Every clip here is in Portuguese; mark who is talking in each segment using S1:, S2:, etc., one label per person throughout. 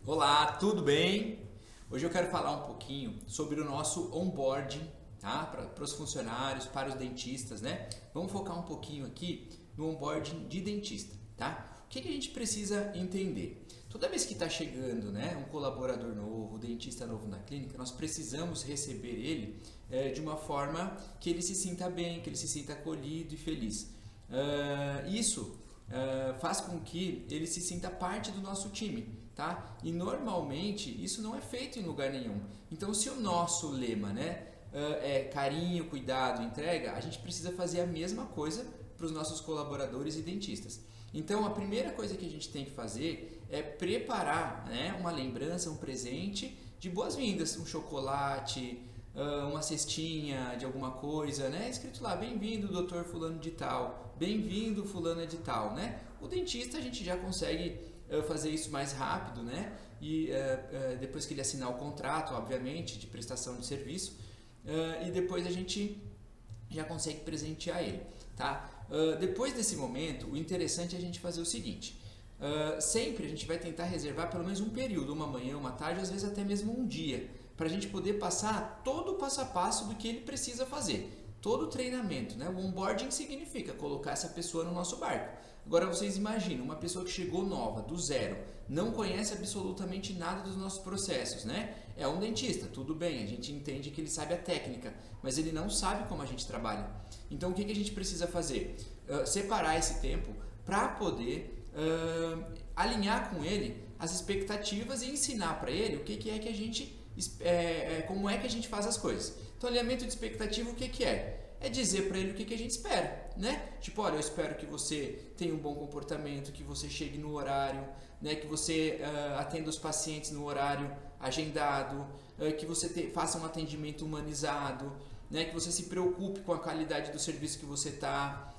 S1: Olá, tudo bem? Hoje eu quero falar um pouquinho sobre o nosso onboarding, tá? Para os funcionários, para os dentistas, né? Vamos focar um pouquinho aqui no onboarding de dentista, tá? O que a gente precisa entender? Toda vez que está chegando, né, um colaborador novo, um dentista novo na clínica, nós precisamos receber ele de uma forma que ele se sinta bem, que ele se sinta acolhido e feliz. Isso faz com que ele se sinta parte do nosso time, tá? E normalmente isso não é feito em lugar nenhum. Então, se o nosso lema, né, é carinho, cuidado, entrega, a gente precisa fazer a mesma coisa para os nossos colaboradores e dentistas. Então, a primeira coisa que a gente tem que fazer é preparar, né, uma lembrança, um presente de boas-vindas, um chocolate, uma cestinha de alguma coisa, né? Escrito lá, bem-vindo, doutor fulano de tal, bem-vindo, fulana de tal, né? O dentista a gente já consegue fazer isso mais rápido, né? E depois que ele assinar o contrato, obviamente, de prestação de serviço, e depois a gente já consegue presentear ele, tá? Depois desse momento, o interessante é a gente fazer o seguinte. Sempre a gente vai tentar reservar pelo menos um período, uma manhã, uma tarde, às vezes até mesmo um dia, para a gente poder passar todo o passo a passo do que ele precisa fazer, todo o treinamento, né? O onboarding significa colocar essa pessoa no nosso barco. Agora vocês imaginam, uma pessoa que chegou nova, do zero, não conhece absolutamente nada dos nossos processos, né? É um dentista, tudo bem, a gente entende que ele sabe a técnica, mas ele não sabe como a gente trabalha. Então o que a gente precisa fazer? Separar esse tempo para poder alinhar com ele as expectativas e ensinar para ele o que é que a gente como é que a gente faz as coisas. Então, alinhamento de expectativa, o que é? É dizer para ele o que a gente espera, né? Tipo, olha, eu espero que você tenha um bom comportamento, que você chegue no horário, né? Que você atenda os pacientes no horário agendado, que você faça um atendimento humanizado, né? Que você se preocupe com a qualidade do serviço que você está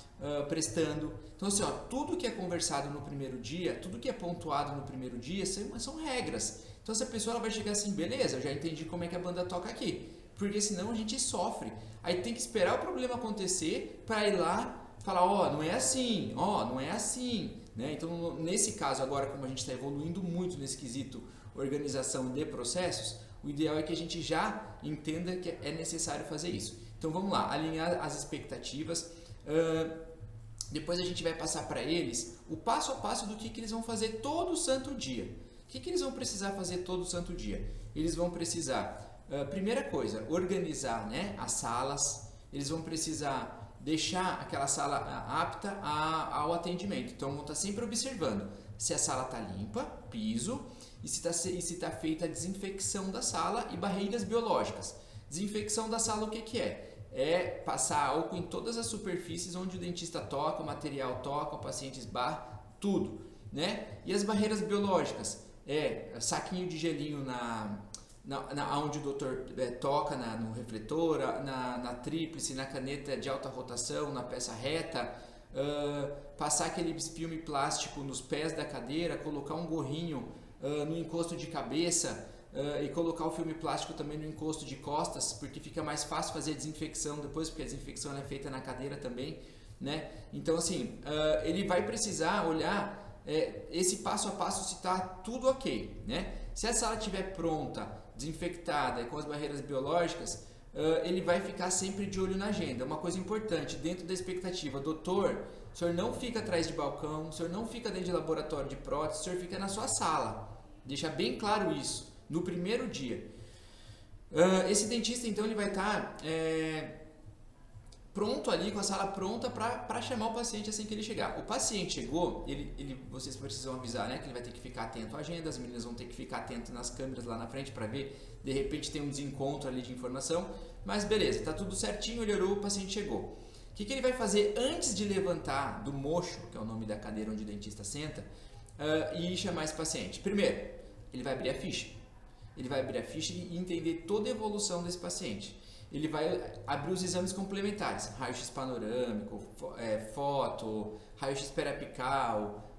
S1: prestando. Então, assim, ó, tudo que é conversado no primeiro dia, tudo que é pontuado no primeiro dia são regras. Então, essa pessoa ela vai chegar assim, beleza, eu já entendi como é que a banda toca aqui. Porque senão a gente sofre. Aí tem que esperar o problema acontecer para ir lá falar, ó, não é assim, ó, não é assim. Né? Então, nesse caso agora, como a gente está evoluindo muito nesse quesito organização de processos, o ideal é que a gente já entenda que é necessário fazer isso. Então, vamos lá, alinhar as expectativas. Depois a gente vai passar para eles o passo a passo do que eles vão fazer todo santo dia. O que eles vão precisar fazer todo santo dia? Eles vão precisar, primeira coisa, organizar, né, as salas. Eles vão precisar deixar aquela sala apta ao atendimento. Então vão estar sempre observando se a sala está limpa, piso, e se tá feita a desinfecção da sala e barreiras biológicas. Desinfecção da sala o que é? É passar álcool em todas as superfícies onde o dentista toca, o material toca, o paciente esbarra, tudo, né? E as barreiras biológicas? É saquinho de gelinho onde o doutor toca no refletor, na tríplice, na caneta de alta rotação, na peça reta, passar aquele filme plástico nos pés da cadeira, colocar um gorrinho no encosto de cabeça, e colocar o filme plástico também no encosto de costas, porque fica mais fácil fazer a desinfecção depois, porque a desinfecção é feita na cadeira também, né? Então, assim, ele vai precisar olhar esse passo a passo se está tudo ok, né? Se a sala estiver pronta, desinfectada e com as barreiras biológicas, ele vai ficar sempre de olho na agenda. Uma coisa importante, dentro da expectativa, doutor, o senhor não fica atrás de balcão, o senhor não fica dentro de laboratório de prótese, o senhor fica na sua sala. Deixa bem claro isso, no primeiro dia. Esse dentista, então, ele vai estar pronto ali, com a sala pronta para chamar o paciente assim que ele chegar. O paciente chegou, vocês precisam avisar, né, que ele vai ter que ficar atento à agenda, as meninas vão ter que ficar atentas nas câmeras lá na frente para ver, de repente tem um desencontro ali de informação, mas beleza, tá tudo certinho, ele olhou, o paciente chegou. O que ele vai fazer antes de levantar do mocho, que é o nome da cadeira onde o dentista senta, e chamar esse paciente? Primeiro, ele vai abrir a ficha. Ele vai abrir a ficha e entender toda a evolução desse paciente. Ele vai abrir os exames complementares, raio-x panorâmico, foto, raio-x periapical,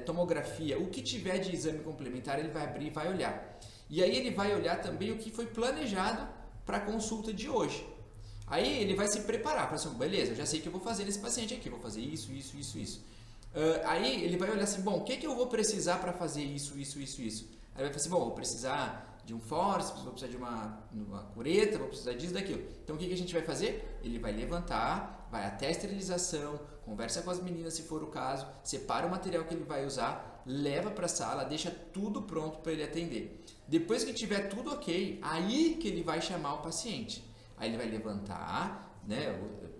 S1: tomografia, o que tiver de exame complementar ele vai abrir e vai olhar. E aí ele vai olhar também o que foi planejado para a consulta de hoje. Aí ele vai se preparar para assim, beleza, eu já sei que eu vou fazer nesse paciente aqui, vou fazer isso. Aí ele vai olhar assim, bom, o que eu vou precisar para fazer isso. Aí vai falar assim, bom, vou precisar de um fórceps, vou precisar de uma cureta, vou precisar disso, daquilo. Então o que a gente vai fazer? Ele vai levantar, vai até a esterilização, conversa com as meninas se for o caso, separa o material que ele vai usar, leva para a sala, deixa tudo pronto para ele atender. Depois que tiver tudo ok, aí que ele vai chamar o paciente. Aí ele vai levantar, né?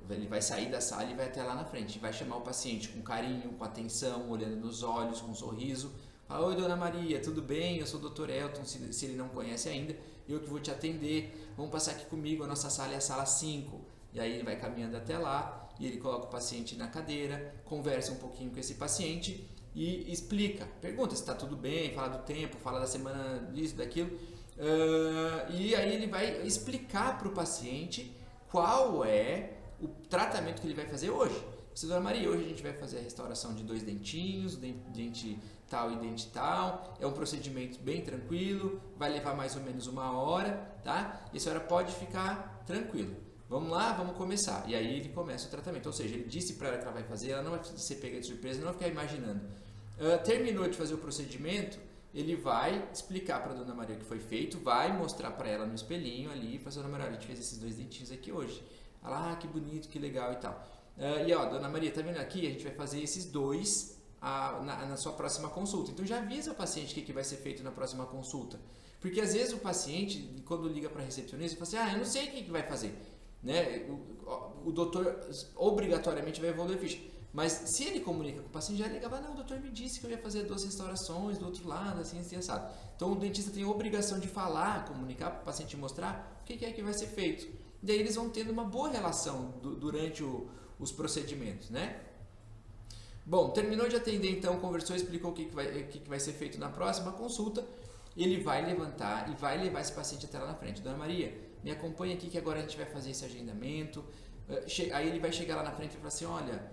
S1: Ele vai sair da sala e vai até lá na frente. Vai chamar o paciente com carinho, com atenção, olhando nos olhos, com um sorriso. Fala, oi dona Maria, tudo bem? Eu sou o Dr. Elton, se ele não conhece ainda, eu que vou te atender. Vamos passar aqui comigo, a nossa sala é a sala 5. E aí ele vai caminhando até lá e ele coloca o paciente na cadeira, conversa um pouquinho com esse paciente e explica. Pergunta se está tudo bem, fala do tempo, fala da semana disso, daquilo. E aí ele vai explicar para o paciente qual é o tratamento que ele vai fazer hoje. Dona Maria, hoje a gente vai fazer a restauração de 2 dentinhos, dente tal e dente tal. É um procedimento bem tranquilo, vai levar mais ou menos 1 hora, tá? E a senhora pode ficar tranquilo. Vamos lá, vamos começar. E aí ele começa o tratamento. Ou seja, ele disse para ela que ela vai fazer, ela não vai ser pega de surpresa, não vai ficar imaginando. Terminou de fazer o procedimento, ele vai explicar para a Dona Maria o que foi feito, vai mostrar para ela no espelhinho ali, e fala, Dona Maria, a gente fez esses 2 dentinhos aqui hoje. Ela, que bonito, que legal e tal. E ó, Dona Maria, tá vendo aqui? A gente vai fazer esses 2 na sua próxima consulta. Então já avisa o paciente o que vai ser feito na próxima consulta. Porque às vezes o paciente, quando liga para a recepcionista, fala assim, eu não sei o que vai fazer. Né? O doutor obrigatoriamente vai evoluir a ficha. Mas se ele comunica com o paciente, já ligava, não, o doutor me disse que eu ia fazer 2 restaurações do outro lado, assim assado. Então o dentista tem a obrigação de falar, comunicar para o paciente, mostrar o que é que vai ser feito. Daí eles vão tendo uma boa relação durante os procedimentos, né? Bom, terminou de atender então, conversou, explicou o que vai ser feito na próxima consulta. Ele vai levantar e vai levar esse paciente até lá na frente. Dona Maria, me acompanha aqui que agora a gente vai fazer esse agendamento. Aí ele vai chegar lá na frente e falar assim, olha,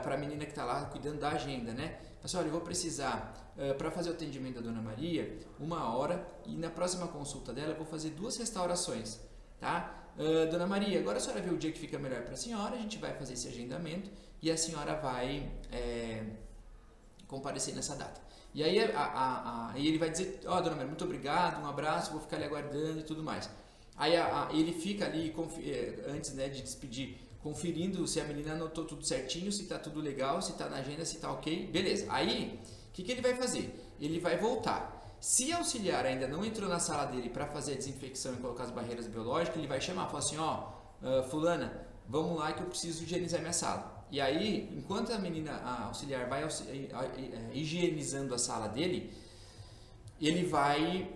S1: para a menina que está lá cuidando da agenda, né? Fala assim, olha, eu vou precisar, para fazer o atendimento da Dona Maria, 1 hora e na próxima consulta dela eu vou fazer 2 restaurações, tá? Dona Maria, agora a senhora vê o dia que fica melhor para a senhora, a gente vai fazer esse agendamento e a senhora vai comparecer nessa data. E aí ele vai dizer, Dona Maria, muito obrigado, um abraço, vou ficar ali aguardando e tudo mais. Aí ele fica ali, antes, né, de despedir, conferindo se a menina anotou tudo certinho, se está tudo legal, se está na agenda, se está ok, beleza. Aí, o que ele vai fazer? Ele vai voltar. Se a auxiliar ainda não entrou na sala dele para fazer a desinfecção e colocar as barreiras biológicas, ele vai chamar, falar assim, fulana, vamos lá que eu preciso higienizar minha sala. E aí, enquanto a auxiliar vai higienizando a sala dele, ele vai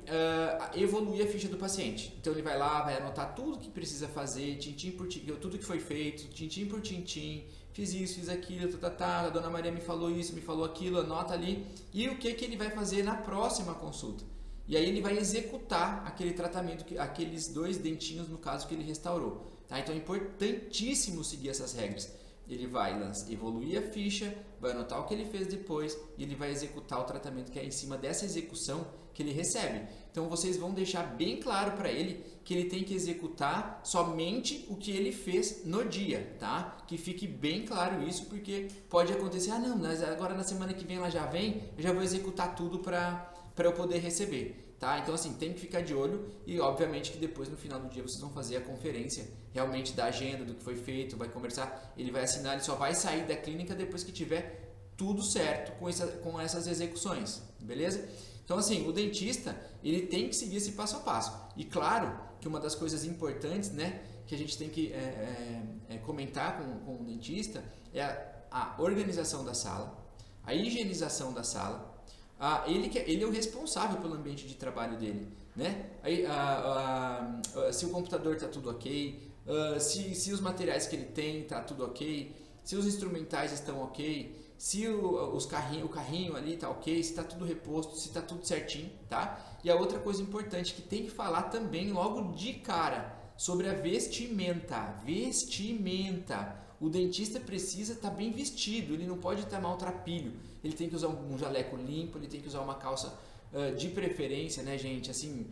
S1: evoluir a ficha do paciente. Então ele vai lá, vai anotar tudo que precisa fazer, tintim por tintim, tudo que foi feito, tintim por tintim, fiz isso, fiz aquilo, a Dona Maria me falou isso, me falou aquilo, anota ali, e o que ele vai fazer na próxima consulta. E aí ele vai executar aquele tratamento, aqueles 2 dentinhos, no caso, que ele restaurou. Tá? Então é importantíssimo seguir essas regras. Ele vai evoluir a ficha, vai anotar o que ele fez depois e ele vai executar o tratamento que é em cima dessa execução que ele recebe. Então vocês vão deixar bem claro para ele que ele tem que executar somente o que ele fez no dia, tá? Que fique bem claro isso, porque pode acontecer, não, mas agora na semana que vem ela já vem, eu já vou executar tudo para eu poder receber. Tá? Então assim, tem que ficar de olho e obviamente que depois no final do dia vocês vão fazer a conferência realmente da agenda, do que foi feito, vai conversar, ele vai assinar, ele só vai sair da clínica depois que tiver tudo certo com essas execuções, beleza? Então assim, o dentista, ele tem que seguir esse passo a passo. E claro que uma das coisas importantes, né, que a gente tem que comentar com o dentista é a organização da sala, a higienização da sala. Ele é o responsável pelo ambiente de trabalho dele, né? Aí, se o computador está tudo ok, se os materiais que ele tem está tudo ok, se os instrumentais estão ok, se o carrinho ali está ok, se está tudo reposto, se está tudo certinho, tá? E a outra coisa importante que tem que falar também logo de cara sobre a vestimenta. O dentista precisa estar bem vestido, ele não pode estar maltrapilho. Ele tem que usar um jaleco limpo, ele tem que usar uma calça de preferência, né, gente? Assim,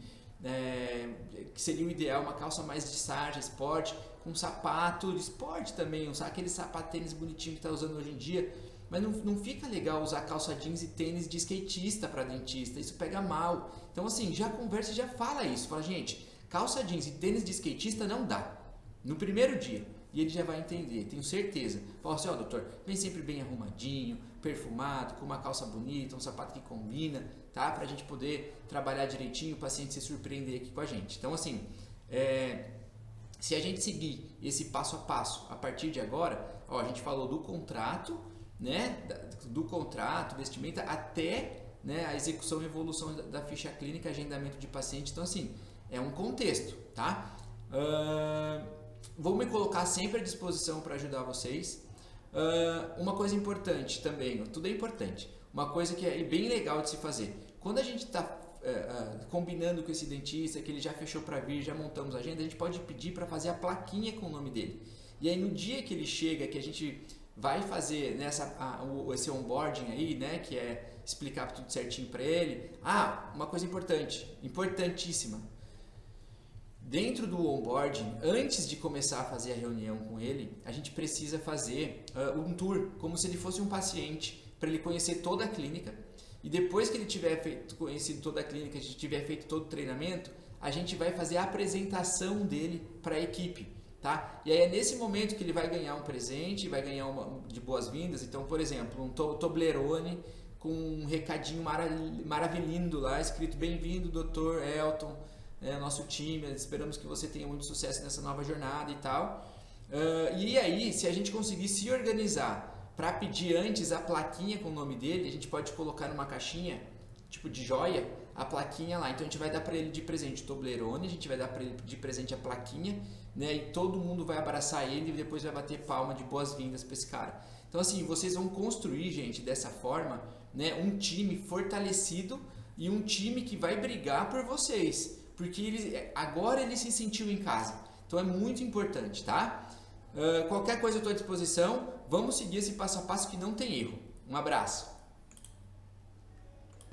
S1: que seria o ideal, uma calça mais de sarja, esporte, com sapato de esporte também, usar aquele sapato tênis bonitinho que está usando hoje em dia. mas não fica legal usar calça jeans e tênis de skatista para dentista, isso pega mal. Então assim, já conversa e já fala isso, fala, gente, calça jeans e tênis de skatista não dá, no primeiro dia, e ele já vai entender, tenho certeza. Fala assim, ó doutor, vem sempre bem arrumadinho, perfumado, com uma calça bonita, um sapato que combina, tá? Pra gente poder trabalhar direitinho, o paciente se surpreender aqui com a gente. Então assim, se a gente seguir esse passo a passo a partir de agora, ó, a gente falou do contrato, né, do contrato, vestimenta, até, né, a execução e evolução da ficha clínica, agendamento de paciente. Então assim, é um contexto, tá? Vou me colocar sempre à disposição para ajudar vocês. Uma coisa importante também, tudo é importante, uma coisa que é bem legal de se fazer, quando a gente está combinando com esse dentista, que ele já fechou para vir, já montamos a agenda, a gente pode pedir para fazer a plaquinha com o nome dele. E aí no dia que ele chega, que a gente vai fazer esse onboarding aí, né, que é explicar tudo certinho para ele. Uma coisa importante, importantíssima. Dentro do onboarding, antes de começar a fazer a reunião com ele, a gente precisa fazer um tour, como se ele fosse um paciente, para ele conhecer toda a clínica. E depois que ele tiver conhecido toda a clínica, a gente tiver feito todo o treinamento, a gente vai fazer a apresentação dele para a equipe, tá? E aí é nesse momento que ele vai ganhar um presente, vai ganhar de boas-vindas. Então, por exemplo, um Toblerone com um recadinho maravilhoso lá, escrito: bem-vindo, Dr. Elton, nosso time, esperamos que você tenha muito sucesso nessa nova jornada e tal. E aí, se a gente conseguir se organizar para pedir antes a plaquinha com o nome dele, a gente pode colocar numa caixinha, tipo de joia, a plaquinha lá. Então a gente vai dar para ele de presente o Toblerone, a gente vai dar para ele de presente a plaquinha, né? E todo mundo vai abraçar ele e depois vai bater palma de boas-vindas para esse cara. Então assim, vocês vão construir, gente, dessa forma, né, um time fortalecido e um time que vai brigar por vocês, porque agora ele se sentiu em casa. Então é muito importante, tá? Qualquer coisa eu estou à disposição. Vamos seguir esse passo a passo que não tem erro. Um abraço.